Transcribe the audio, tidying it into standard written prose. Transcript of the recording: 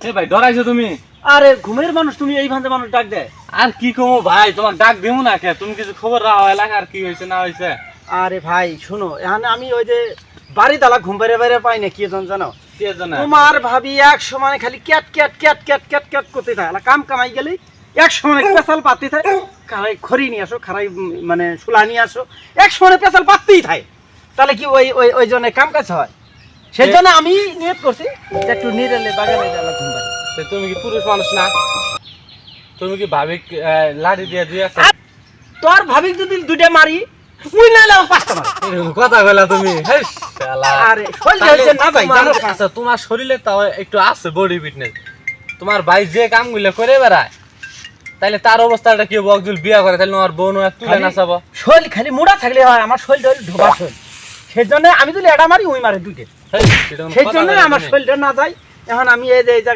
এ ভাই ডরাইছো তুমি? আরে ঘুমের মানুষ, তুমি এই ভান্তে মানুষ ডাক দেয়? আর কি কমো ভাই, তোমার ডাক দিমু না কে? তুমি কিছু খবর রাখো এলাকার কি হয়েছে না হয়েছে? আরে ভাই শোনো, এখানে আমি ওই যে বাড়ি তালা ঘুম বাইরে বাইরে পাই না, কি জানো? কে জানে? তোমার ভাবি এক সময় খালি cat cat cat cat cat cat করতে থাকে, কাম কামাই গেলে এক সময় পেশাল পাতি থাকে, খারাই খড়ি নিয়ে আসো, খারাই মানে শুলা নিয়ে আসো, এক সময় পেশাল পাততেই থাকে। তাহলে কি ওই ওই ওই জন্য কাম কাজ হয়? সেই জন্য আমি নিয়ত করছি যে একটু নিরেলে বাগানে গেলে ঘুম পাই। তো তুমি কি পুরুষ মানুষ না? তুমি কি ভাবি লাঠি দিয়ে দুই একটা তোর ভাবি যদি দুইটা মারি, উই না লাও পাঁচটা মারি। এরকম কথা কইলা তুমি? হেস শালা। আরে শরীর হচ্ছে না ভাই, জানো না? আচ্ছা তোমার শরীরে তাও একটু আছে বডি ফিটনেস। তোমার ভাই যে কামগুলো করে বেড়ায়, তাইলে তার অবস্থাটা কি হবে? একজন বিয়া করে তাহলে আমার বোন তুলে নাচাবো? শরীর খালি মোড়া থাকলে হয়, আমার শরীর ঢোবা শরীর। সেই জন্য আমি যদি এটা মারি, উই মারে দুইটা। হেই, সেটা কোনো সেই কথা জন্য কইলা আমার তুমি? শরীরটা না যায়। এখন আমি এই যে এই জায়গায়